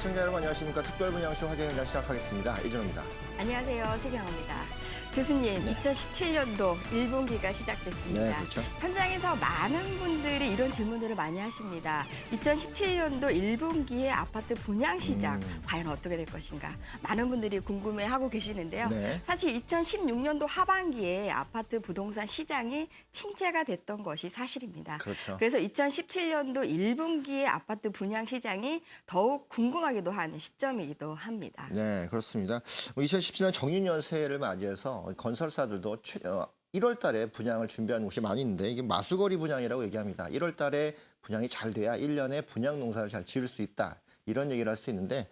시청자 여러분 안녕하십니까. 특별분양쇼 화제 현장 시작하겠습니다. 이준호입니다. 안녕하세요. 최경호입니다. 교수님, 2017년도 1분기가 시작됐습니다. 네, 그렇죠. 현장에서 많은 분들이 이런 질문들을 많이 하십니다. 2017년도 1분기의 아파트 분양 시장 과연 어떻게 될 것인가? 많은 분들이 궁금해하고 계시는데요. 네. 사실 2016년도 하반기에 아파트 부동산 시장이 침체가 됐던 것이 사실입니다. 그렇죠. 그래서 2017년도 1분기의 아파트 분양 시장이 더욱 궁금하기도 하는 시점이기도 합니다. 네, 그렇습니다. 2017년 정유년세를 맞이해서 건설사들도 1월 달에 분양을 준비하는 곳이 많이 있는데 이게 마수거리 분양이라고 얘기합니다. 1월 달에 분양이 잘 돼야 1년에 분양 농사를 잘 지을 수 있다. 이런 얘기를 할 수 있는데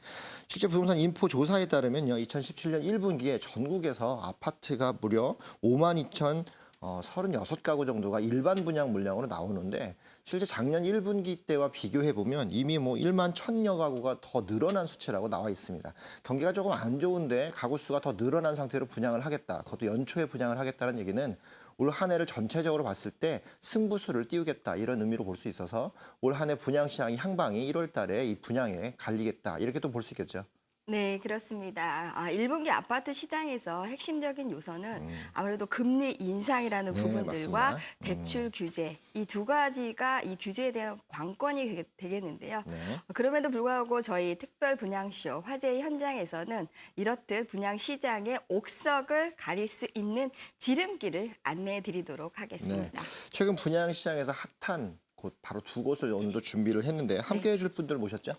실제 부동산 인포 조사에 따르면요. 2017년 1분기에 전국에서 아파트가 무려 52,036가구 정도가 일반 분양 물량으로 나오는데 실제 작년 1분기 때와 비교해보면 이미 1만 1,000여 가구가 더 늘어난 수치라고 나와 있습니다. 경기가 조금 안 좋은데 가구 수가 더 늘어난 상태로 분양을 하겠다. 그것도 연초에 분양을 하겠다는 얘기는 올 한 해를 전체적으로 봤을 때 승부수를 띄우겠다 이런 의미로 볼 수 있어서 올 한 해 분양 시장의 향방이 1월 달에 이 분양에 갈리겠다 이렇게 또 볼 수 있겠죠. 네, 그렇습니다. 1분기 아파트 시장에서 핵심적인 요소는 아무래도 금리 인상이라는 네, 부분들과 맞습니다. 대출 규제, 이 두 가지가 이 규제에 대한 관건이 되겠는데요. 네. 그럼에도 불구하고 저희 특별 분양쇼 화제 현장에서는 이렇듯 분양 시장의 옥석을 가릴 수 있는 지름길을 안내해 드리도록 하겠습니다. 최근 분양 시장에서 핫한 곳 바로 두 곳을 오늘도 준비를 했는데 함께 해줄 분들 모셨죠?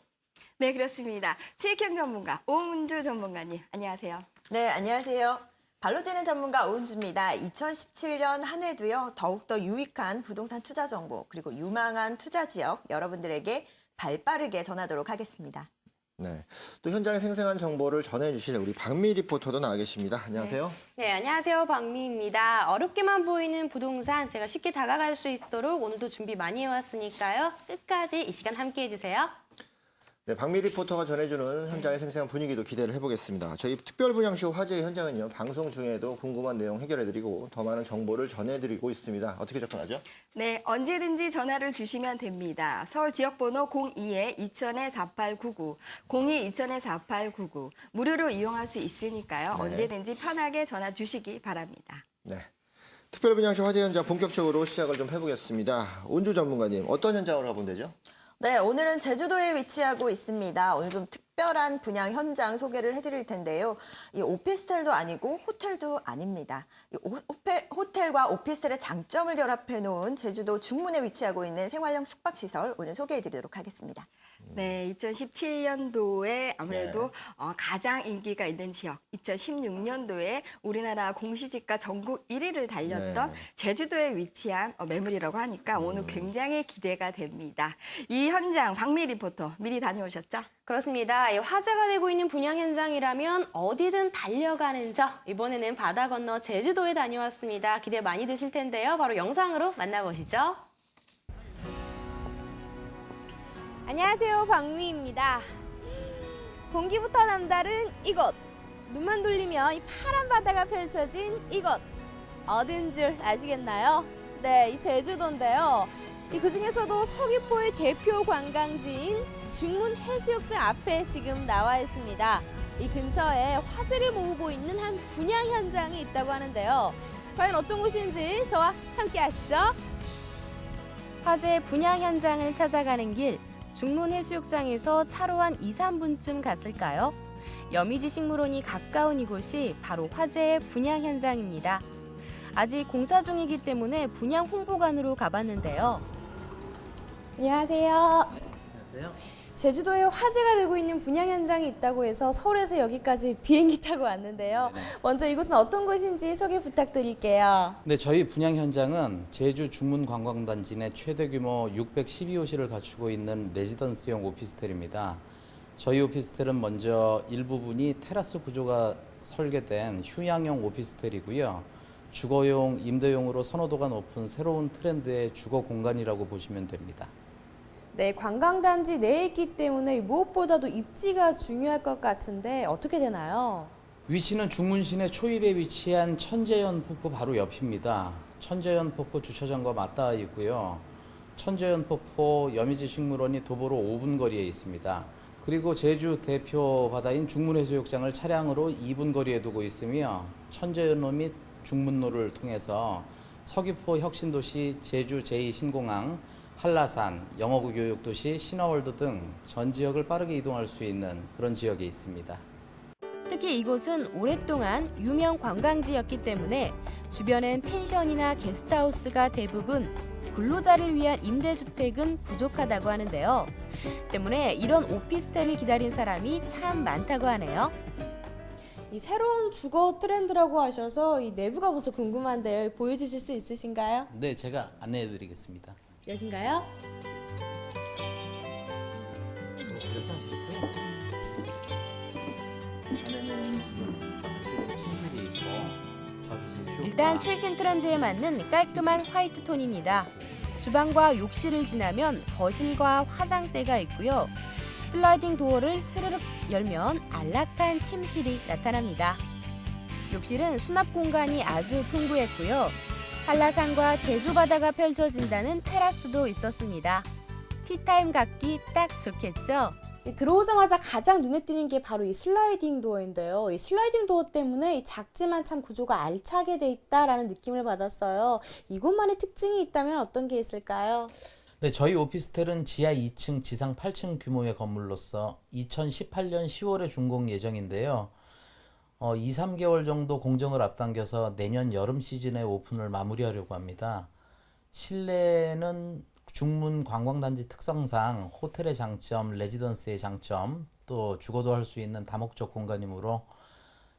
네, 그렇습니다. 수익형 전문가 오은주 전문가님, 안녕하세요. 네, 안녕하세요. 발로 뛰는 전문가 오은주입니다. 2017년 한 해도요, 더욱더 유익한 부동산 투자 정보, 그리고 유망한 투자 지역 여러분들에게 발빠르게 전하도록 하겠습니다. 네. 또 현장의 생생한 정보를 전해주실 우리 박미 리포터도 나와 계십니다. 안녕하세요. 네, 안녕하세요. 박미입니다. 어렵게만 보이는 부동산 제가 쉽게 다가갈 수 있도록 오늘도 준비 많이 해왔으니까요. 끝까지 이 시간 함께해 주세요. 네, 박미 리포터가 전해주는 현장의 생생한 분위기도 기대를 해보겠습니다. 저희 특별분양쇼 화제의 현장은요. 방송 중에도 궁금한 내용 해결해드리고 더 많은 정보를 전해드리고 있습니다. 어떻게 접근하죠? 네, 언제든지 전화를 주시면 됩니다. 서울 지역번호 02-2000-4899, 02-2000-4899 무료로 이용할 수 있으니까요. 네. 언제든지 편하게 전화 주시기 바랍니다. 네. 특별분양쇼 화제 현장 본격적으로 시작을 좀 해보겠습니다. 온주 전문가님, 어떤 현장으로 가보면 되죠? 네, 오늘은 제주도에 위치하고 있습니다. 오늘 좀 특별한 분양 현장 소개를 해드릴 텐데요. 이 오피스텔도 아니고 호텔도 아닙니다. 이 호텔과 오피스텔의 장점을 결합해 놓은 제주도 중문에 위치하고 있는 생활형 숙박시설 오늘 소개해드리도록 하겠습니다. 네, 2017년도에 아무래도 가장 인기가 있는 지역, 2016년도에 우리나라 공시지가 전국 1위를 달렸던 네. 제주도에 위치한 매물이라고 하니까 오늘 굉장히 기대가 됩니다. 이 현장 박미 리포터 미리 다녀오셨죠? 그렇습니다. 화제가 되고 있는 분양 현장이라면 어디든 달려가는 저. 이번에는 바다 건너 제주도에 다녀왔습니다. 기대 많이 되실 텐데요. 바로 영상으로 만나보시죠. 안녕하세요, 박미입니다. 공기부터 남다른 이곳, 눈만 돌리면 이 파란 바다가 펼쳐진 이곳, 어딘 줄 아시겠나요? 네, 이 제주도인데요. 그중에서도 서귀포의 대표 관광지인 중문 해수욕장 앞에 지금 나와 있습니다. 이 근처에 화제를 모으고 있는 한 분양 현장이 있다고 하는데요. 과연 어떤 곳인지 저와 함께 하시죠. 화제 분양 현장을 찾아가는 길. 중문 해수욕장에서 차로 한 2, 3분쯤 갔을까요? 여미지 식물원이 가까운 이곳이 바로 화제의 분양 현장입니다. 아직 공사 중이기 때문에 분양 홍보관으로 가봤는데요. 안녕하세요. 안녕하세요. 제주도에 화제가 되고 있는 분양 현장이 있다고 해서 서울에서 여기까지 비행기 타고 왔는데요. 먼저 이곳은 어떤 곳인지 소개 부탁드릴게요. 네, 저희 분양 현장은 제주 중문 관광단지 내 최대 규모 612호실을 갖추고 있는 레지던스형 오피스텔입니다. 저희 오피스텔은 먼저 일부분이 테라스 구조가 설계된 휴양형 오피스텔이고요. 주거용, 임대용으로 선호도가 높은 새로운 트렌드의 주거 공간이라고 보시면 됩니다. 네, 관광단지 내에 있기 때문에 무엇보다도 입지가 중요할 것 같은데 어떻게 되나요? 위치는 중문 시내 초입에 위치한 천재연 폭포 바로 옆입니다. 천재연 폭포 주차장과 맞닿아 있고요. 천재연 폭포 여미지 식물원이 도보로 5분 거리에 있습니다. 그리고 제주 대표 바다인 중문해수욕장을 차량으로 2분 거리에 두고 있으며 천재연로 및 중문로를 통해서 서귀포 혁신도시 제주 제2신공항, 한라산, 영어구 교육도시, 신화월드 등 전 지역을 빠르게 이동할 수 있는 그런 지역에 있습니다. 특히 이곳은 오랫동안 유명 관광지였기 때문에 주변엔 펜션이나 게스트하우스가 대부분 근로자를 위한 임대주택은 부족하다고 하는데요. 때문에 이런 오피스텔을 기다린 사람이 참 많다고 하네요. 이 새로운 주거 트렌드라고 하셔서 이 내부가 먼저 궁금한데요. 보여주실 수 있으신가요? 네, 제가 안내해드리겠습니다. 여긴가요? 안에는 지금 침실이 있고 저기 이제 쇼파. 일단 최신 트렌드에 맞는 깔끔한 화이트 톤입니다. 주방과 욕실을 지나면 거실과 화장대가 있고요. 슬라이딩 도어를 스르륵 열면 안락한 침실이 나타납니다. 욕실은 수납 공간이 아주 풍부했고요. 한라산과 제주 바다가 펼쳐진다는 테라스도 있었습니다. 티타임 갖기 딱 좋겠죠? 들어오자마자 가장 눈에 띄는 게 바로 이 슬라이딩 도어인데요. 이 슬라이딩 도어 때문에 이 작지만 참 구조가 알차게 돼 있다라는 느낌을 받았어요. 이곳만의 특징이 있다면 어떤 게 있을까요? 네, 저희 오피스텔은 지하 2층, 지상 8층 규모의 건물로서 2018년 10월에 준공 예정인데요. 2, 3개월 정도 공정을 앞당겨서 내년 여름 시즌에 오픈을 마무리하려고 합니다. 실내는 중문 관광단지 특성상 호텔의 장점, 레지던스의 장점, 또 주거도 할 수 있는 다목적 공간이므로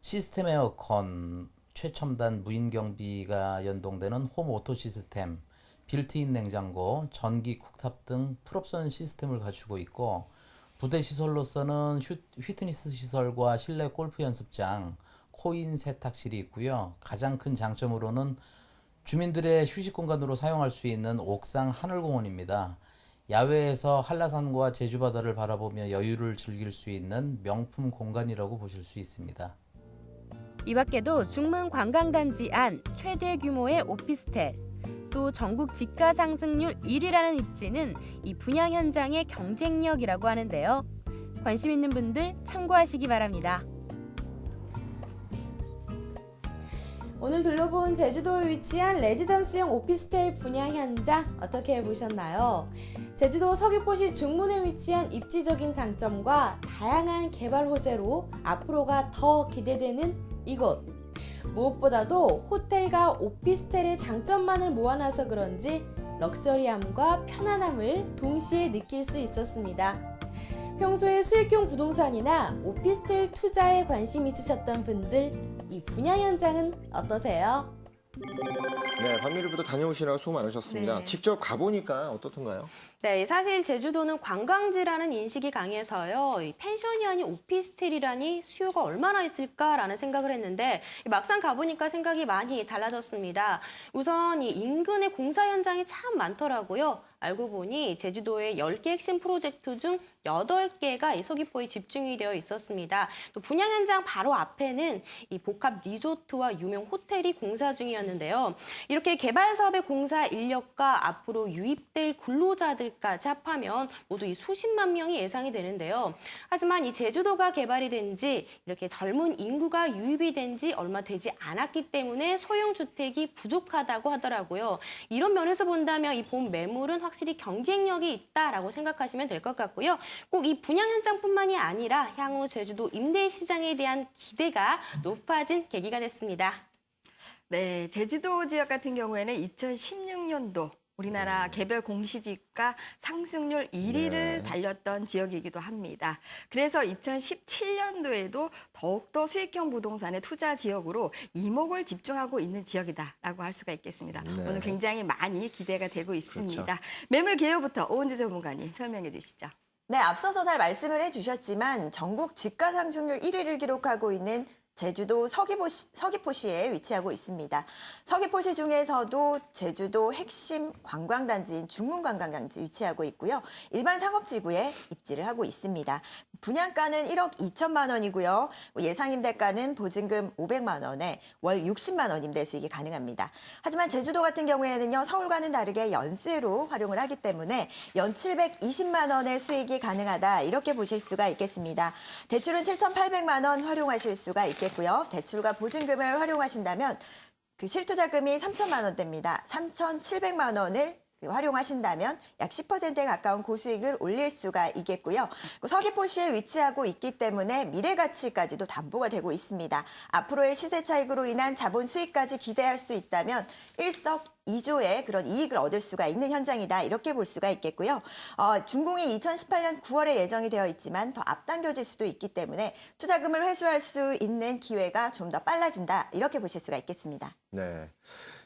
시스템 에어컨, 최첨단 무인 경비가 연동되는 홈 오토 시스템, 빌트인 냉장고, 전기 쿡탑 등 풀옵션 시스템을 갖추고 있고 부대 시설로서는 휘트니스 시설과 실내 골프 연습장, 코인 세탁실이 있고요. 가장 큰 장점으로는 주민들의 휴식 공간으로 사용할 수 있는 옥상 하늘공원입니다. 야외에서 한라산과 제주바다를 바라보며 여유를 즐길 수 있는 명품 공간이라고 보실 수 있습니다. 이 밖에도 중문 관광단지 안 최대 규모의 오피스텔, 또 전국 집가 상승률 1위라는 입지는 이 분양 현장의 경쟁력이라고 하는데요. 관심 있는 분들 참고하시기 바랍니다. 오늘 둘러본 제주도에 위치한 레지던스형 오피스텔 분양 현장 어떻게 보셨나요? 제주도 서귀포시 중문에 위치한 입지적인 장점과 다양한 개발 호재로 앞으로가 더 기대되는 이곳. 무엇보다도 호텔과 오피스텔의 장점만을 모아놔서 그런지 럭셔리함과 편안함을 동시에 느낄 수 있었습니다. 평소에 수익형 부동산이나 오피스텔 투자에 관심 있으셨던 분들, 이 분양 현장은 어떠세요? 네, 밤미리부터 다녀오시느라 수고 많으셨습니다. 네. 직접 가보니까 어떻던가요? 네, 사실 제주도는 관광지라는 인식이 강해서요. 이 펜션이 아닌 오피스텔이라니 수요가 얼마나 있을까라는 생각을 했는데 막상 가보니까 생각이 많이 달라졌습니다. 우선 이 인근에 공사 현장이 참 많더라고요. 알고 보니 제주도의 10개 핵심 프로젝트 중 8개가 이 서귀포에 집중이 되어 있었습니다. 또 분양 현장 바로 앞에는 이 복합 리조트와 유명 호텔이 공사 중이었는데요. 이렇게 개발 사업의 공사 인력과 앞으로 유입될 근로자들까지 합하면 모두 이 수십만 명이 예상이 되는데요. 하지만 이 제주도가 개발이 된 지 이렇게 젊은 인구가 유입이 된 지 얼마 되지 않았기 때문에 소형 주택이 부족하다고 하더라고요. 이런 면에서 본다면 이 본 매물은 확실히 경쟁력이 있다라고 생각하시면 될 것 같고요. 꼭 이 분양 현장뿐만이 아니라 향후 제주도 임대 시장에 대한 기대가 높아진 계기가 됐습니다. 네, 제주도 지역 같은 경우에는 2016년도 우리나라 개별 공시지가 상승률 1위를 네. 달렸던 지역이기도 합니다. 그래서 2017년도에도 더욱더 수익형 부동산의 투자 지역으로 이목을 집중하고 있는 지역이다라고 할 수가 있겠습니다. 네. 오늘 굉장히 많이 기대가 되고 있습니다. 그렇죠. 매물 개요부터 오은주 전문가님 설명해 주시죠. 네, 앞서서 잘 말씀을 해주셨지만 전국 집가 상승률 1위를 기록하고 있는 제주도 서귀포시에 위치하고 있습니다. 서귀포시 중에서도 제주도 핵심 관광단지인 중문관광단지 위치하고 있고요. 일반 상업지구에 입지를 하고 있습니다. 분양가는 1억 2천만 원이고요. 예상 임대가는 보증금 500만 원에 월 60만 원 임대 수익이 가능합니다. 하지만 제주도 같은 경우에는요, 서울과는 다르게 연세로 활용을 하기 때문에 연 720만 원의 수익이 가능하다, 이렇게 보실 수가 있겠습니다. 대출은 7,800만 원 활용하실 수가 있겠고요. 대출과 보증금을 활용하신다면 그 실투자금이 3천만 원대입니다. 3,700만 원을 활용하신다면 약 10%에 가까운 고수익을 올릴 수가 있겠고요. 서귀포시에 위치하고 있기 때문에 미래 가치까지도 담보가 되고 있습니다. 앞으로의 시세 차익으로 인한 자본 수익까지 기대할 수 있다면 일석이조의 그런 이익을 얻을 수가 있는 현장이다, 이렇게 볼 수가 있겠고요. 준공이 2018년 9월에 예정이 되어 있지만 더 앞당겨질 수도 있기 때문에 투자금을 회수할 수 있는 기회가 좀 더 빨라진다, 이렇게 보실 수가 있겠습니다. 네.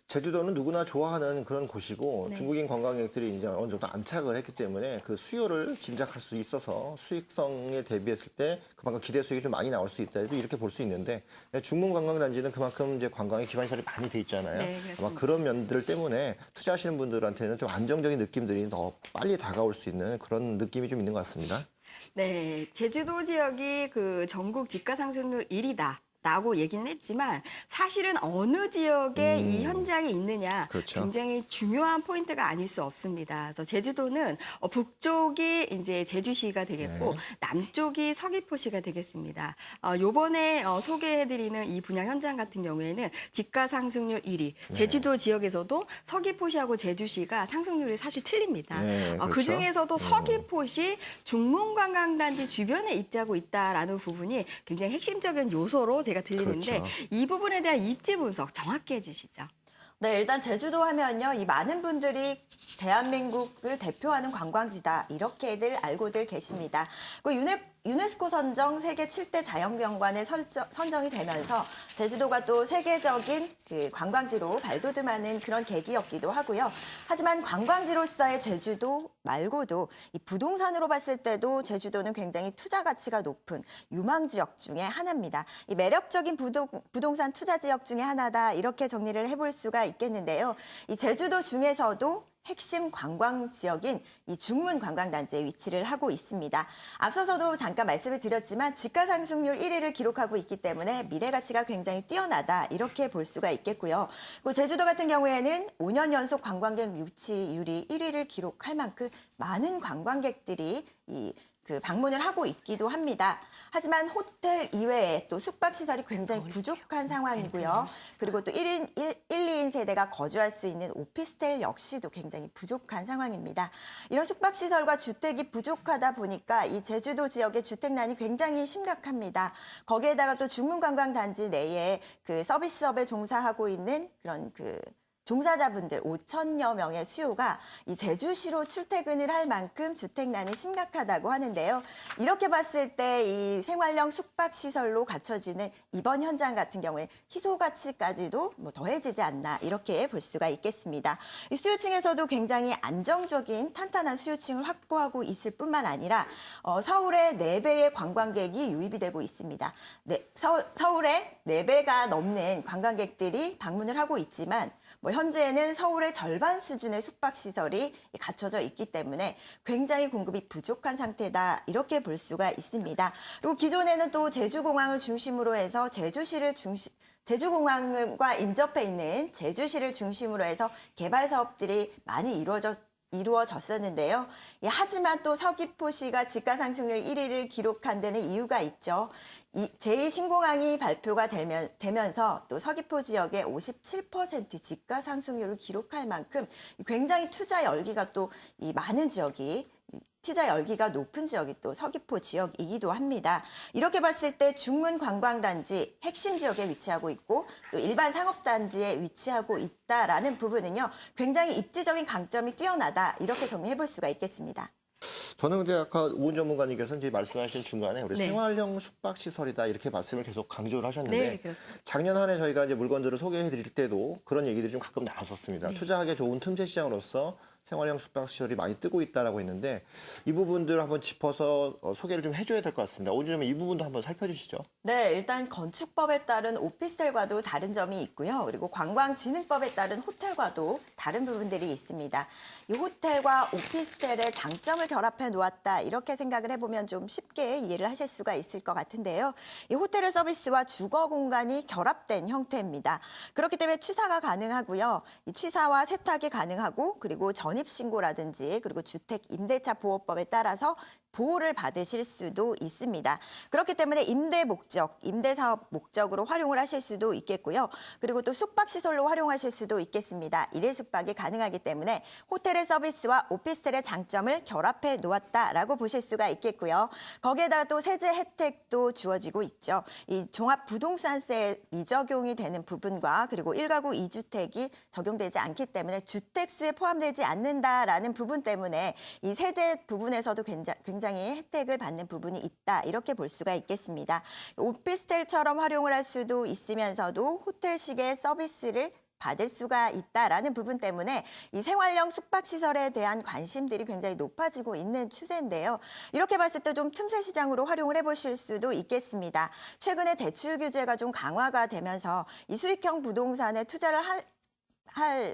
제주도는 누구나 좋아하는 그런 곳이고 중국인 관광객들이 이제 어느 정도 안착을 했기 때문에 그 수요를 짐작할 수 있어서 수익성에 대비했을 때 그만큼 기대 수익이 좀 많이 나올 수 있다, 이렇게 볼 수 있는데 중문 관광단지는 그만큼 이제 관광의 기반 시설이 많이 돼 있잖아요. 네, 그렇습니다. 아마 그런 면들 때문에 투자하시는 분들한테는 좀 안정적인 느낌들이 더 빨리 다가올 수 있는 그런 느낌이 좀 있는 것 같습니다. 네, 제주도 지역이 그 전국 집가 상승률 1위다. 라고 얘기는 했지만 사실은 어느 지역에 이 현장이 있느냐, 그렇죠. 굉장히 중요한 포인트가 아닐 수 없습니다. 그래서 제주도는 북쪽이 이제 제주시가 되겠고 남쪽이 서귀포시가 되겠습니다. 요번에 소개해드리는 이 분양 현장 같은 경우에는 집가 상승률 1위. 제주도 지역에서도 서귀포시하고 제주시가 상승률이 사실 틀립니다. 네, 그렇죠. 그중에서도 서귀포시 중문관광단지 주변에 입지하고 있다라는 부분이 굉장히 핵심적인 요소로 제가 들리는데 그렇죠. 이 부분에 대한 입지 분석 정확히 해주시죠. 네, 일단 제주도 하면요, 이 많은 분들이 대한민국을 대표하는 관광지다, 이렇게들 알고들 계십니다. 그 유네스코 선정 세계 7대 자연경관에 선정이 되면서 제주도가 또 세계적인 그 관광지로 발돋움하는 그런 계기였기도 하고요. 하지만 관광지로서의 제주도 말고도 이 부동산으로 봤을 때도 제주도는 굉장히 투자 가치가 높은 유망 지역 중에 하나입니다. 이 매력적인 부동산 투자 지역 중에 하나다, 이렇게 정리를 해볼 수가 있겠는데요. 이 제주도 중에서도 핵심 관광 지역인 이 중문 관광단지에 위치를 하고 있습니다. 앞서서도 잠깐 말씀을 드렸지만 집가 상승률 1위를 기록하고 있기 때문에 미래 가치가 굉장히 뛰어나다, 이렇게 볼 수가 있겠고요. 그리고 제주도 같은 경우에는 5년 연속 관광객 유치율이 1위를 기록할 만큼 많은 관광객들이 방문을 하고 있기도 합니다. 하지만 호텔 이외에 또 숙박시설이 굉장히 부족한 상황이고요. 그리고 또 1, 2인 세대가 거주할 수 있는 오피스텔 역시도 굉장히 부족한 상황입니다. 이런 숙박시설과 주택이 부족하다 보니까 이 제주도 지역의 주택난이 굉장히 심각합니다. 거기에다가 또 중문관광단지 내에 그 서비스업에 종사하고 있는 그런 종사자분들 5천여 명의 수요가 이 제주시로 출퇴근을 할 만큼 주택난이 심각하다고 하는데요. 이렇게 봤을 때 이 생활형 숙박시설로 갖춰지는 이번 현장 같은 경우에 희소 가치까지도 더해지지 않나, 이렇게 볼 수가 있겠습니다. 이 수요층에서도 굉장히 안정적인 탄탄한 수요층을 확보하고 있을 뿐만 아니라 서울의 4배의 관광객이 유입이 되고 있습니다. 서울의 4배가 넘는 관광객들이 방문을 하고 있지만 현재는 서울의 절반 수준의 숙박시설이 갖춰져 있기 때문에 굉장히 공급이 부족한 상태다, 이렇게 볼 수가 있습니다. 그리고 기존에는 또 제주공항을 중심으로 해서 제주공항과 인접해 있는 제주시를 중심으로 해서 개발 사업들이 많이 이루어졌었는데요. 하지만 또 서귀포시가 집가 상승률 1위를 기록한 데는 이유가 있죠. 제2신공항이 발표가 되면서 또 서귀포 지역의 57% 집가 상승률을 기록할 만큼 굉장히 투자 열기가 또 많은 지역이, 투자 열기가 높은 지역이 또 서귀포 지역이기도 합니다. 이렇게 봤을 때 중문 관광단지 핵심 지역에 위치하고 있고 또 일반 상업단지에 위치하고 있다라는 부분은요, 굉장히 입지적인 강점이 뛰어나다, 이렇게 정리해 볼 수가 있겠습니다. 저는 근데 아까 오은 전문가님께서 이제 말씀하신 중간에 우리 네. 생활형 숙박시설이다, 이렇게 말씀을 계속 강조를 하셨는데 네, 그렇습니다. 작년 한 해 저희가 이제 물건들을 소개해 드릴 때도 그런 얘기들이 좀 가끔 나왔었습니다. 투자하기 좋은 틈새 시장으로서 생활형 숙박시설이 많이 뜨고 있다라고 했는데 이 부분들 한번 짚어서 소개를 좀 해줘야 될 것 같습니다. 오주님 이 부분도 한번 살펴주시죠. 네, 일단 건축법에 따른 오피스텔과도 다른 점이 있고요. 그리고 관광진흥법에 따른 호텔과도 다른 부분들이 있습니다. 이 호텔과 오피스텔의 장점을 결합해 놓았다 이렇게 생각을 해보면 좀 쉽게 이해를 하실 수가 있을 것 같은데요. 이 호텔의 서비스와 주거 공간이 결합된 형태입니다. 그렇기 때문에 취사가 가능하고요. 이 취사와 세탁이 가능하고 그리고 전입신고라든지 그리고 주택 임대차 보호법에 따라서 보호를 받으실 수도 있습니다. 그렇기 때문에 임대 목적, 임대 사업 목적으로 활용을 하실 수도 있겠고요. 그리고 또 숙박시설로 활용하실 수도 있겠습니다. 일일 숙박이 가능하기 때문에 호텔의 서비스와 오피스텔의 장점을 결합해 놓았다라고 보실 수가 있겠고요. 거기에다가 또 세제 혜택도 주어지고 있죠. 이 종합부동산세 미적용이 되는 부분과 그리고 1가구 2주택이 적용되지 않기 때문에 주택수에 포함되지 않는다라는 부분 때문에 이 세제 부분에서도 굉장히 혜택을 받는 부분이 있다 이렇게 볼 수가 있겠습니다. 오피스텔처럼 활용을 할 수도 있으면서도 호텔식의 서비스를 받을 수가 있다라는 부분 때문에 이 생활형 숙박시설에 대한 관심들이 굉장히 높아지고 있는 추세인데요. 이렇게 봤을 때 좀 틈새 시장으로 활용을 해보실 수도 있겠습니다. 최근에 대출 규제가 좀 강화가 되면서 이 수익형 부동산에 투자를 할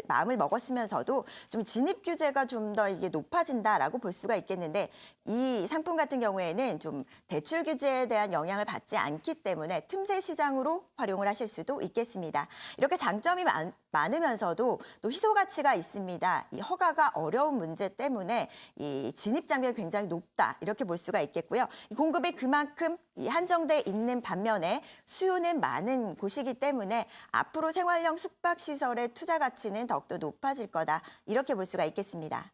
마음을 먹었으면서도 좀 진입 규제가 좀 더 이게 높아진다라고 볼 수가 있겠는데 이 상품 같은 경우에는 좀 대출 규제에 대한 영향을 받지 않기 때문에 틈새 시장으로 활용을 하실 수도 있겠습니다. 이렇게 장점이 많으면서도 또 희소 가치가 있습니다. 이 허가가 어려운 문제 때문에 이 진입 장벽이 굉장히 높다 이렇게 볼 수가 있겠고요. 이 공급이 그만큼 한정돼 있는 반면에 수요는 많은 곳이기 때문에 앞으로 생활형 숙박시설의 투자 가치는 더욱더 높아질 거다 이렇게 볼 수가 있겠습니다.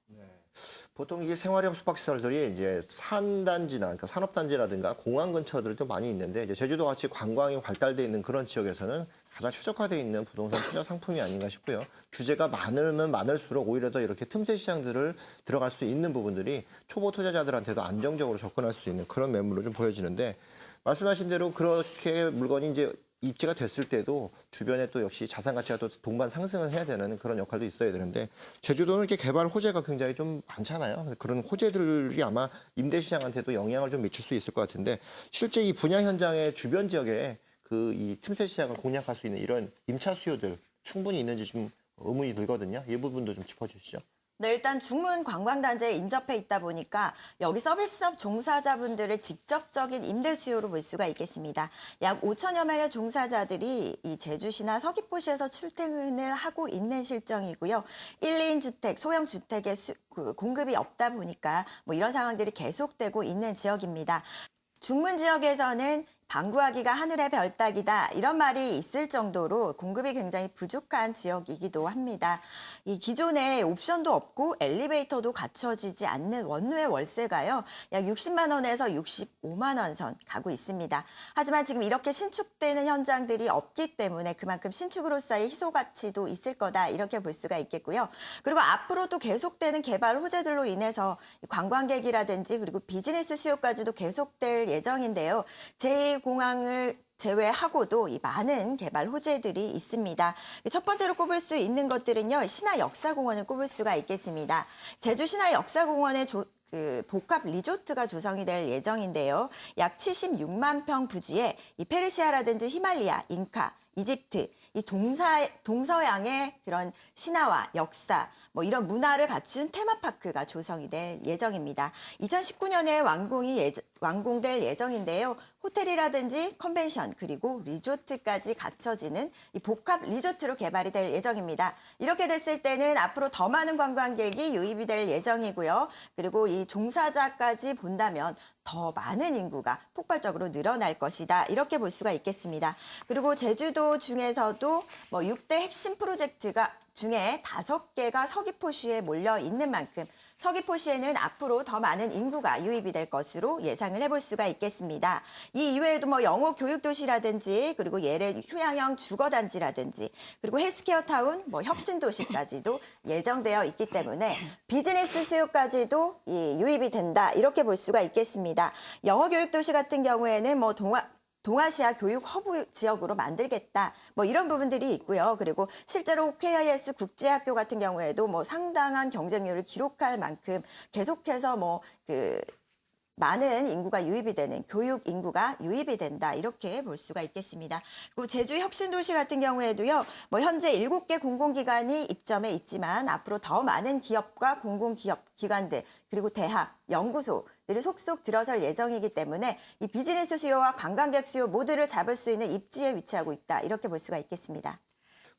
보통 이게 생활형 숙박시설들이 이제 산단지나 그러니까 산업단지라든가 공항 근처들도 많이 있는데 이제 제주도 같이 관광이 발달돼 있는 그런 지역에서는 가장 최적화되어 있는 부동산 투자 상품이 아닌가 싶고요. 규제가 많으면 많을수록 오히려 더 이렇게 틈새 시장들을 들어갈 수 있는 부분들이 초보 투자자들한테도 안정적으로 접근할 수 있는 그런 매물로 좀 보여지는데 말씀하신 대로 그렇게 물건이 이제 입지가 됐을 때도 주변에 또 역시 자산 가치가 또 동반 상승을 해야 되는 그런 역할도 있어야 되는데 제주도는 이렇게 개발 호재가 굉장히 좀 많잖아요. 그런 호재들이 아마 임대 시장한테도 영향을 좀 미칠 수 있을 것 같은데 실제 이 분양 현장의 주변 지역에 그 이 틈새 시장을 공략할 수 있는 이런 임차 수요들 충분히 있는지 좀 의문이 들거든요. 이 부분도 좀 짚어주시죠. 네, 일단 중문 관광단지에 인접해 있다 보니까 여기 서비스업 종사자분들의 직접적인 임대 수요로 볼 수가 있겠습니다. 약 5천여 명의 종사자들이 이 제주시나 서귀포시에서 출퇴근을 하고 있는 실정이고요. 1, 2인 주택, 소형 주택의 공급이 없다 보니까 뭐 이런 상황들이 계속되고 있는 지역입니다. 중문 지역에서는 방구하기가 하늘의 별 따기다 이런 말이 있을 정도로 공급이 굉장히 부족한 지역이기도 합니다. 이 기존에 옵션도 없고 엘리베이터도 갖춰지지 않는 원룸의 월세가요. 약 60만 원에서 65만 원 선 가고 있습니다. 하지만 지금 이렇게 신축되는 현장들이 없기 때문에 그만큼 신축으로서의 희소 가치도 있을 거다 이렇게 볼 수가 있겠고요. 그리고 앞으로도 계속되는 개발 호재들로 인해서 관광객이라든지 그리고 비즈니스 수요까지도 계속될 예정인데요. 제2공항을 제외하고도 이 많은 개발 호재들이 있습니다. 첫 번째로 꼽을 수 있는 것들은요. 신화역사공원을 꼽을 수가 있겠습니다. 제주 신화역사공원의 복합 리조트가 조성이 될 예정인데요. 약 76만 평 부지에 이 페르시아라든지 히말리아, 잉카, 이집트, 이 동서양의 그런 신화와 역사, 뭐 이런 문화를 갖춘 테마파크가 조성이 될 예정입니다. 2019년에 완공될 예정인데요. 호텔이라든지 컨벤션 그리고 리조트까지 갖춰지는 이 복합 리조트로 개발이 될 예정입니다. 이렇게 됐을 때는 앞으로 더 많은 관광객이 유입이 될 예정이고요. 그리고 이 종사자까지 본다면 더 많은 인구가 폭발적으로 늘어날 것이다. 이렇게 볼 수가 있겠습니다. 그리고 제주도 중에서도 뭐 6대 핵심 프로젝트가 중에 5개가 서귀포시에 몰려 있는 만큼 서귀포시에는 앞으로 더 많은 인구가 유입이 될 것으로 예상을 해볼 수가 있겠습니다. 이 이외에도 뭐 영어 교육도시라든지 그리고 예래 휴양형 주거단지라든지 그리고 헬스케어 타운, 뭐 혁신도시까지도 예정되어 있기 때문에 비즈니스 수요까지도 유입이 된다 이렇게 볼 수가 있겠습니다. 영어 교육도시 같은 경우에는 뭐 동아시아 교육 허브 지역으로 만들겠다. 뭐 이런 부분들이 있고요. 그리고 실제로 KIS 국제학교 같은 경우에도 뭐 상당한 경쟁률을 기록할 만큼 계속해서 많은 인구가 유입이 되는 교육 인구가 유입이 된다 이렇게 볼 수가 있겠습니다. 그리고 제주 혁신도시 같은 경우에도요. 뭐 현재 7개 공공기관이 입점해 있지만 앞으로 더 많은 기업과 공공기업 기관들 그리고 대학, 연구소들이 속속 들어설 예정이기 때문에 이 비즈니스 수요와 관광객 수요 모두를 잡을 수 있는 입지에 위치하고 있다 이렇게 볼 수가 있겠습니다.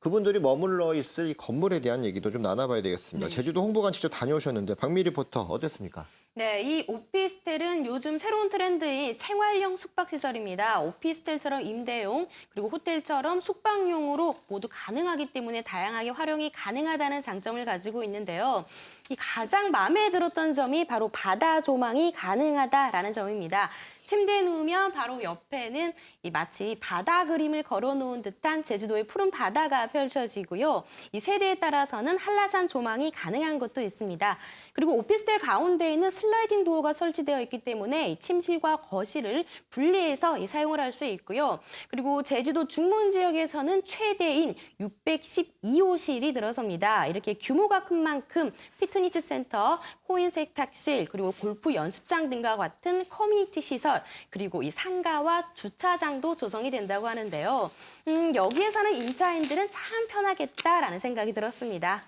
그분들이 머물러 있을 이 건물에 대한 얘기도 좀 나눠봐야 되겠습니다. 제주도 홍보관 직접 다녀오셨는데 박미 리포터 어땠습니까? 네, 이 오피스텔은 요즘 새로운 트렌드인 생활형 숙박시설입니다. 오피스텔처럼 임대용, 그리고 호텔처럼 숙박용으로 모두 가능하기 때문에 다양하게 활용이 가능하다는 장점을 가지고 있는데요. 이 가장 마음에 들었던 점이 바로 바다 조망이 가능하다라는 점입니다. 침대에 누우면 바로 옆에는 마치 바다 그림을 걸어놓은 듯한 제주도의 푸른 바다가 펼쳐지고요. 이 세대에 따라서는 한라산 조망이 가능한 것도 있습니다. 그리고 오피스텔 가운데에는 슬라이딩 도어가 설치되어 있기 때문에 이 침실과 거실을 분리해서 사용을 할 수 있고요. 그리고 제주도 중문 지역에서는 최대인 612호실이 들어섭니다. 이렇게 규모가 큰 만큼 피트니스 센터, 코인 세탁실, 그리고 골프 연습장 등과 같은 커뮤니티 시설, 그리고 이 상가와 주차장도 조성이 된다고 하는데요. 여기에 사는 임차인들은 참 편하겠다라는 생각이 들었습니다.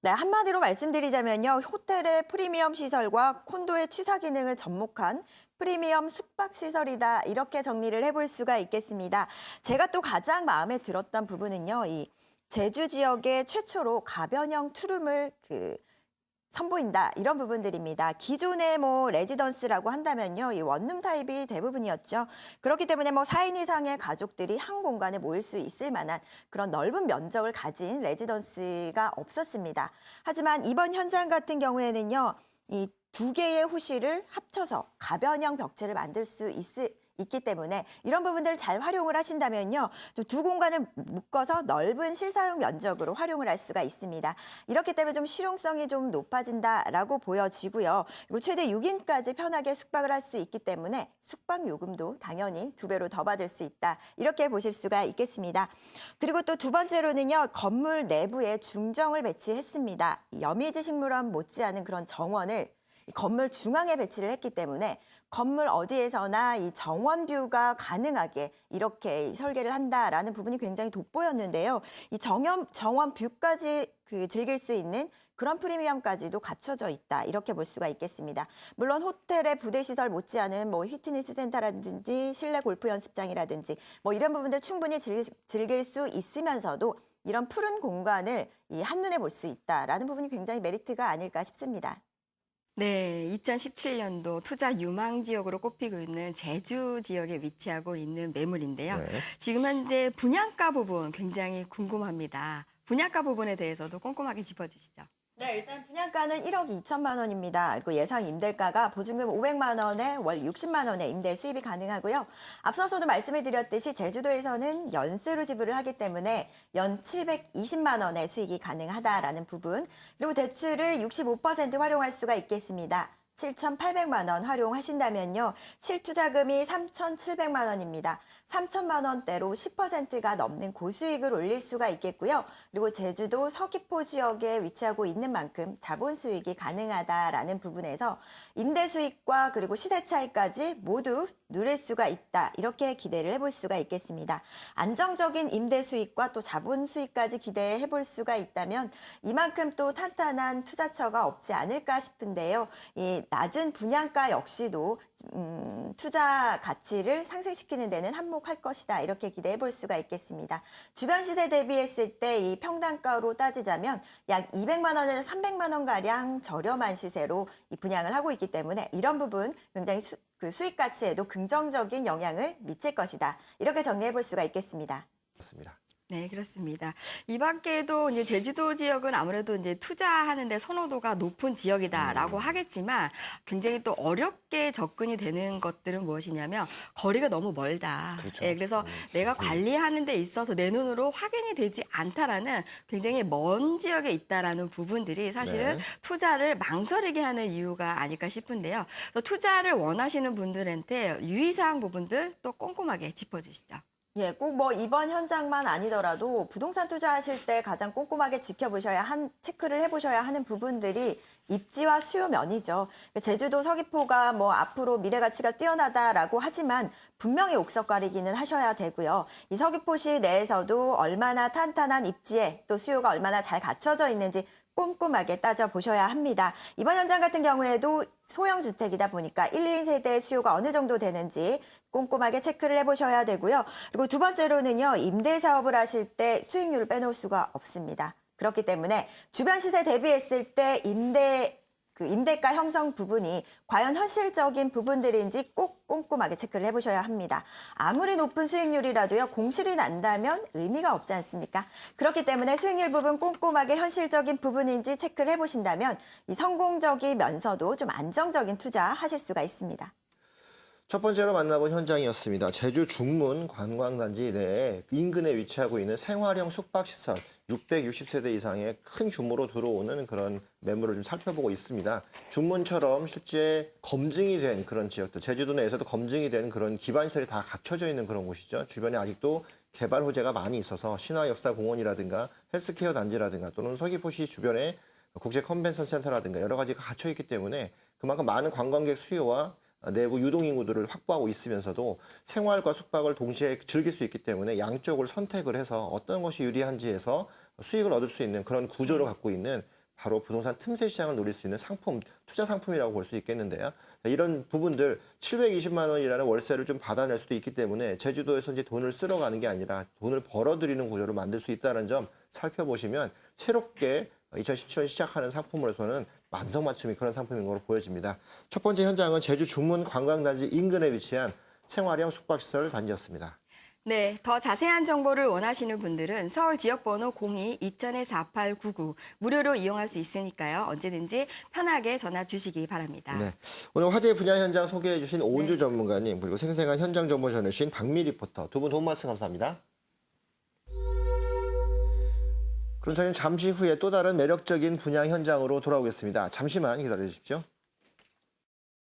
네, 한마디로 말씀드리자면요. 호텔의 프리미엄 시설과 콘도의 취사 기능을 접목한 프리미엄 숙박 시설이다. 이렇게 정리를 해볼 수가 있겠습니다. 제가 또 가장 마음에 들었던 부분은요. 이 제주 지역의 최초로 가변형 투룸을 선보인다 이런 부분들입니다. 기존의 레지던스라고 한다면요, 이 원룸 타입이 대부분이었죠. 그렇기 때문에 4인 이상의 가족들이 한 공간에 모일 수 있을 만한 그런 넓은 면적을 가진 레지던스가 없었습니다. 하지만 이번 현장 같은 경우에는요, 이 2개의 호실을 합쳐서 가변형 벽체를 만들 수 있기 때문에 이런 부분들을 잘 활용을 하신다면요. 또 두 공간을 묶어서 넓은 실사용 면적으로 활용을 할 수가 있습니다. 이렇기 때문에 좀 실용성이 좀 높아진다라고 보여지고요. 그리고 최대 6인까지 편하게 숙박을 할 수 있기 때문에 숙박 요금도 당연히 2배로 더 받을 수 있다. 이렇게 보실 수가 있겠습니다. 그리고 또 두 번째로는요. 건물 내부에 중정을 배치했습니다. 여미지 식물원 못지않은 그런 정원을 건물 중앙에 배치를 했기 때문에 건물 어디에서나 이 정원 뷰가 가능하게 이렇게 설계를 한다라는 부분이 굉장히 돋보였는데요. 이 정원 뷰까지 즐길 수 있는 그런 프리미엄까지도 갖춰져 있다. 이렇게 볼 수가 있겠습니다. 물론 호텔의 부대시설 못지않은 피트니스 센터라든지 실내 골프 연습장이라든지 이런 부분들 충분히 즐길 수 있으면서도 이런 푸른 공간을 한눈에 볼 수 있다라는 부분이 굉장히 메리트가 아닐까 싶습니다. 네, 2017년도 투자 유망 지역으로 꼽히고 있는 제주 지역에 위치하고 있는 매물인데요. 네. 지금 현재 분양가 부분 굉장히 궁금합니다. 분양가 부분에 대해서도 꼼꼼하게 짚어주시죠. 네, 일단 분양가는 1억 2천만 원입니다. 그리고 예상 임대가가 보증금 500만 원에 월 60만 원의 임대 수입이 가능하고요. 앞서서도 말씀을 드렸듯이 제주도에서는 연수로 지불을 하기 때문에 연 720만 원의 수익이 가능하다라는 부분. 그리고 대출을 65% 활용할 수가 있겠습니다. 7,800만 원 활용하신다면요. 실투자금이 3,700만 원입니다. 3천만 원대로 10%가 넘는 고수익을 올릴 수가 있겠고요. 그리고 제주도 서귀포 지역에 위치하고 있는 만큼 자본 수익이 가능하다라는 부분에서 임대 수익과 그리고 시세 차이까지 모두 누릴 수가 있다. 이렇게 기대를 해볼 수가 있겠습니다. 안정적인 임대 수익과 또 자본 수익까지 기대해 볼 수가 있다면 이만큼 또 탄탄한 투자처가 없지 않을까 싶은데요. 이 낮은 분양가 역시도 투자 가치를 상승시키는 데는 한몫할 것이다. 이렇게 기대해 볼 수가 있겠습니다. 주변 시세 대비했을 때 이 평당가로 따지자면 약 200만 원에서 300만 원가량 저렴한 시세로 이 분양을 하고 있기 때문에 이런 부분 굉장히 수익 가치에도 긍정적인 영향을 미칠 것이다. 이렇게 정리해 볼 수가 있겠습니다. 그렇습니다. 네, 그렇습니다. 이 밖에도 이제 제주도 지역은 아무래도 이제 투자하는데 선호도가 높은 지역이다라고 하겠지만 굉장히 또 어렵게 접근이 되는 것들은 무엇이냐면 거리가 너무 멀다. 그렇죠. 예, 그래서 내가 관리하는 데 있어서 내 눈으로 확인이 되지 않다라는 굉장히 먼 지역에 있다라는 부분들이 사실은 네. 투자를 망설이게 하는 이유가 아닐까 싶은데요. 또 투자를 원하시는 분들한테 유의사항 부분들 또 꼼꼼하게 짚어주시죠. 예, 꼭 뭐 이번 현장만 아니더라도 부동산 투자하실 때 가장 꼼꼼하게 체크를 해보셔야 하는 부분들이 입지와 수요 면이죠. 제주도 서귀포가 뭐 앞으로 미래 가치가 뛰어나다라고 하지만 분명히 옥석 가리기는 하셔야 되고요. 이 서귀포시 내에서도 얼마나 탄탄한 입지에 또 수요가 얼마나 잘 갖춰져 있는지 꼼꼼하게 따져보셔야 합니다. 이번 현장 같은 경우에도 소형 주택이다 보니까 1, 2인 세대의 수요가 어느 정도 되는지 꼼꼼하게 체크를 해보셔야 되고요. 그리고 두 번째로는요, 임대 사업을 하실 때 수익률을 빼놓을 수가 없습니다. 그렇기 때문에 주변 시세 대비했을 때 임대가 형성 부분이 과연 현실적인 부분들인지 꼭 꼼꼼하게 체크를 해보셔야 합니다. 아무리 높은 수익률이라도요, 공실이 난다면 의미가 없지 않습니까? 그렇기 때문에 수익률 부분 꼼꼼하게 현실적인 부분인지 체크를 해보신다면 이 성공적이면서도 좀 안정적인 투자 하실 수가 있습니다. 첫 번째로 만나본 현장이었습니다. 제주 중문 관광단지 내에 인근에 위치하고 있는 생활형 숙박시설 660세대 이상의 큰 규모로 들어오는 그런 매물을 좀 살펴보고 있습니다. 중문처럼 실제 검증이 된 그런 지역들, 제주도 내에서도 검증이 된 그런 기반시설이 다 갖춰져 있는 그런 곳이죠. 주변에 아직도 개발 호재가 많이 있어서 신화역사공원이라든가 헬스케어 단지라든가 또는 서귀포시 주변에 국제 컨벤션 센터라든가 여러 가지가 갖춰 있기 때문에 그만큼 많은 관광객 수요와 내부 유동인구들을 확보하고 있으면서도 생활과 숙박을 동시에 즐길 수 있기 때문에 양쪽을 선택을 해서 어떤 것이 유리한지에서 수익을 얻을 수 있는 그런 구조를 갖고 있는 바로 부동산 틈새 시장을 노릴 수 있는 상품, 투자 상품이라고 볼 수 있겠는데요. 이런 부분들 720만 원이라는 월세를 좀 받아낼 수도 있기 때문에 제주도에서 이제 돈을 쓸어 가는 게 아니라 돈을 벌어들이는 구조를 만들 수 있다는 점 살펴보시면 새롭게 2017년 시작하는 상품으로서는 만성맞춤이 그런 상품인 것으로 보여집니다. 첫 번째 현장은 제주 중문 관광단지 인근에 위치한 생활형 숙박시설 단지였습니다. 네, 더 자세한 정보를 원하시는 분들은 서울 지역번호 02-2000-4899 무료로 이용할 수 있으니까요. 언제든지 편하게 전화 주시기 바랍니다. 네, 오늘 화재 분야 현장 소개해 주신 오은주 전문가님 그리고 생생한 현장 정보 전해주신 박미 리포터 두 분 도움 말씀 감사합니다. 그럼 저희는 잠시 후에 또 다른 매력적인 분야 현장으로 돌아오겠습니다. 잠시만 기다려 주십시오.